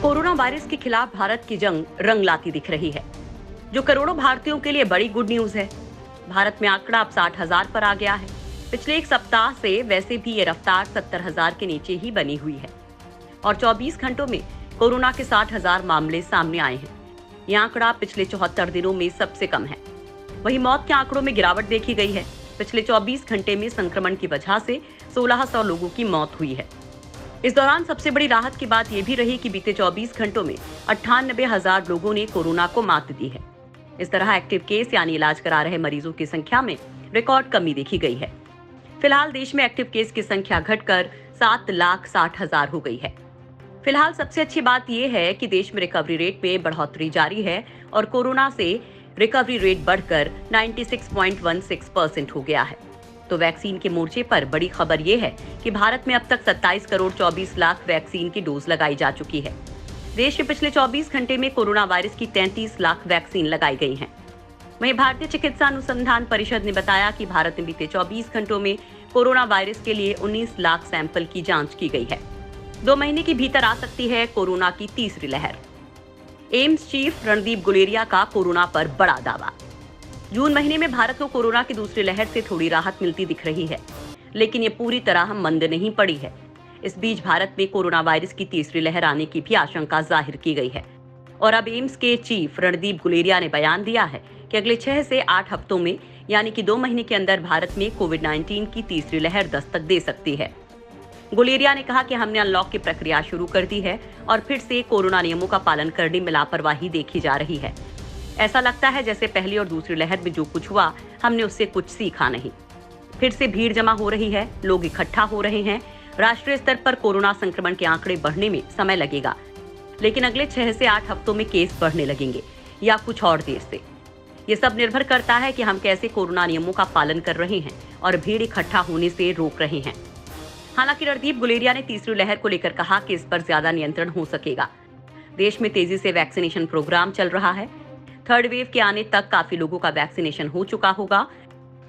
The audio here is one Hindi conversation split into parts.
कोरोना वायरस के खिलाफ भारत की जंग रंग लाती दिख रही है, जो करोड़ों भारतीयों के लिए बड़ी गुड न्यूज है। भारत में आंकड़ा अब 60,000 पर आ गया है। पिछले एक सप्ताह से वैसे भी ये रफ्तार 70,000 के नीचे ही बनी हुई है और 24 घंटों में कोरोना के 60,000 मामले सामने आए हैं। यह आंकड़ा पिछले 74 दिनों में सबसे कम है। वहीं मौत के आंकड़ों में गिरावट देखी गई है। पिछले 24 घंटे में संक्रमण की वजह से 1600 लोगों की मौत हुई है। इस दौरान सबसे बड़ी राहत की बात यह भी रही कि बीते 24 घंटों में 98,000 लोगों ने कोरोना को मात दी है। इस तरह एक्टिव केस यानी इलाज करा रहे मरीजों की संख्या में रिकॉर्ड कमी देखी गई है। फिलहाल देश में एक्टिव केस की संख्या घटकर 7,60,000 हो गई है। फिलहाल सबसे अच्छी बात यह है कि देश में रिकवरी रेट में बढ़ोतरी जारी है और कोरोना से रिकवरी रेट बढ़कर 96.16% हो गया है। तो वैक्सीन के मोर्चे पर बड़ी खबर यह है कि भारत में अब तक 27 करोड़ 24 लाख वैक्सीन की डोज लगाई जा चुकी है। देश में पिछले 24 घंटे में कोरोना वायरस की 33 लाख वैक्सीन लगाई गई हैं। वहीं भारतीय चिकित्सा अनुसंधान परिषद ने बताया कि भारत में बीते 24 घंटों में कोरोना वायरस के लिए 19 लाख सैंपल की जांच की गई है। 2 महीने के भीतर आ सकती है कोरोना की तीसरी लहर। एम्स चीफ रणदीप गुलेरिया का कोरोना पर बड़ा दावा। जून महीने में भारत को कोरोना की दूसरी लहर से थोड़ी राहत मिलती दिख रही है, लेकिन ये पूरी तरह मंद नहीं पड़ी है। इस बीच भारत में कोरोना वायरस की तीसरी लहर आने की भी आशंका जाहिर की गई है और अब एम्स के चीफ रणदीप गुलेरिया ने बयान दिया है कि अगले 6 से 8 हफ्तों में यानी कि 2 महीने के अंदर भारत में कोविड-19 की तीसरी लहर दस्तक दे सकती है। गुलेरिया ने कहा कि हमने अनलॉक की प्रक्रिया शुरू कर दी है और फिर से कोरोना नियमों का पालन करने में लापरवाही देखी जा रही है। ऐसा लगता है जैसे पहली और दूसरी लहर में जो कुछ हुआ हमने उससे कुछ सीखा नहीं। फिर से भीड़ जमा हो रही है, लोग इकट्ठा हो रहे हैं। राष्ट्रीय स्तर पर कोरोना संक्रमण के आंकड़े बढ़ने में समय लगेगा, लेकिन अगले 6 से 8 हफ्तों में केस बढ़ने लगेंगे या कुछ और देर से। ये सब निर्भर करता है कि हम कैसे कोरोना नियमों का पालन कर रहे हैं और भीड़ इकट्ठा होने से रोक रहे हैं। हालांकि रणदीप गुलेरिया ने तीसरी लहर को लेकर कहा कि इस पर ज्यादा नियंत्रण हो सकेगा। देश में तेजी से वैक्सीनेशन प्रोग्राम चल रहा है। थर्ड वेव के आने तक काफी लोगों का वैक्सीनेशन हो चुका होगा।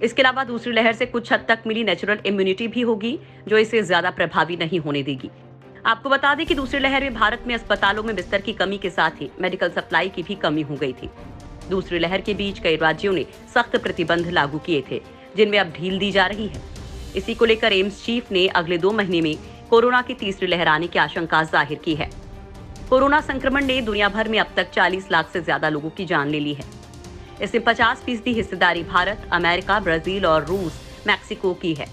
इसके अलावा दूसरी लहर से कुछ हद तक मिली नेचुरल इम्यूनिटी भी होगी, जो इसे ज्यादा प्रभावी नहीं होने देगी। आपको बता दें कि दूसरी लहर में भारत में अस्पतालों में बिस्तर की कमी के साथ ही मेडिकल सप्लाई की भी कमी हो गई थी। दूसरी लहर के बीच कई राज्यों ने सख्त प्रतिबंध लागू किए थे, जिनमें अब ढील दी जा रही है। इसी को लेकर एम्स चीफ ने अगले 2 महीने में कोरोना की तीसरी लहर आने की आशंका जाहिर की है। कोरोना संक्रमण ने दुनिया भर में अब तक 40 लाख से ज्यादा लोगों की जान ले ली है। इसमें 50% हिस्सेदारी भारत, अमेरिका, ब्राजील और रूस, मैक्सिको की है।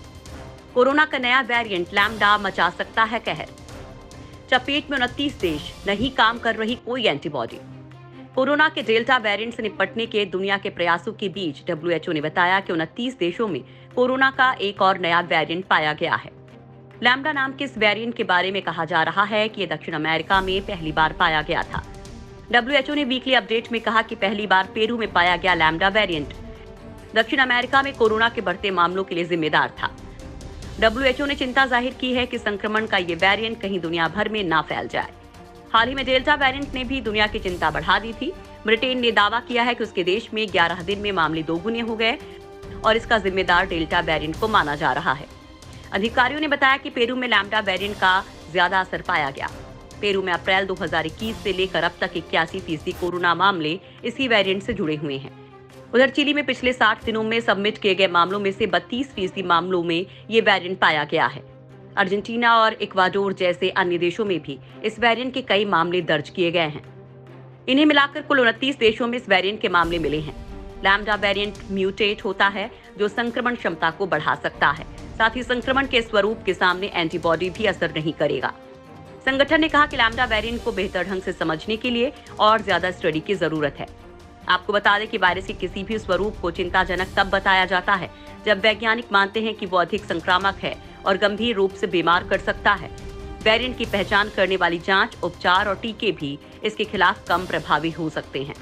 कोरोना का नया वेरिएंट लैम्डा मचा सकता है कहर। चपेट में 29 देश, नहीं काम कर रही कोई एंटीबॉडी। कोरोना के डेल्टा वेरिएंट से निपटने के दुनिया के प्रयासों के बीच WHO ने बताया कि 29 देशों में कोरोना का एक और नया वेरिएंट पाया गया है। लैम्डा नाम के इस वेरिएंट के बारे में कहा जा रहा है कि ये दक्षिण अमेरिका में पहली बार पाया गया था। WHO ने वीकली अपडेट में कहा कि पहली बार पेरू में पाया गया लैम्डा वेरिएंट दक्षिण अमेरिका में कोरोना के बढ़ते मामलों के लिए जिम्मेदार था। WHO ने चिंता जाहिर की है कि संक्रमण का ये वेरिएंट कहीं दुनिया भर में ना फैल जाए। हाल ही में डेल्टा वेरिएंट ने भी दुनिया की चिंता बढ़ा दी थी। ब्रिटेन ने दावा किया है कि उसके देश में 11 दिन में मामले दोगुने हो गए और इसका जिम्मेदार डेल्टा वेरिएंट को माना जा रहा है। अधिकारियों ने बताया कि पेरू में लैम्डा वेरिएंट का ज्यादा असर पाया गया। पेरू में अप्रैल 2021 से लेकर अब तक 81% कोरोना मामले इसी वेरिएंट से जुड़े हुए हैं। उधर चिली में पिछले 60 दिनों में सबमिट किए गए मामलों में से 32% मामलों में ये वेरिएंट पाया गया है। अर्जेंटीना और इक्वाडोर जैसे अन्य देशों में भी इस वेरिएंट के कई मामले दर्ज किए गए हैं। इन्हें मिलाकर कुल 29 देशों में इस वेरिएंट के मामले मिले हैं। लैम्डा वेरिएंट म्यूटेट होता है, जो संक्रमण क्षमता को बढ़ा सकता है। साथ ही संक्रमण के स्वरूप के सामने एंटीबॉडी भी असर नहीं करेगा। संगठन ने कहा कि लैम्डा वेरिएंट को बेहतर ढंग से समझने के लिए और ज्यादा स्टडी की जरूरत है। आपको बता दें कि वायरस के किसी भी स्वरूप को चिंताजनक तब बताया जाता है जब वैज्ञानिक मानते हैं कि वो अधिक संक्रामक है और गंभीर रूप से बीमार कर सकता है। वेरिएंट की पहचान करने वाली जांच, उपचार और टीके भी इसके खिलाफ कम प्रभावी हो सकते हैं।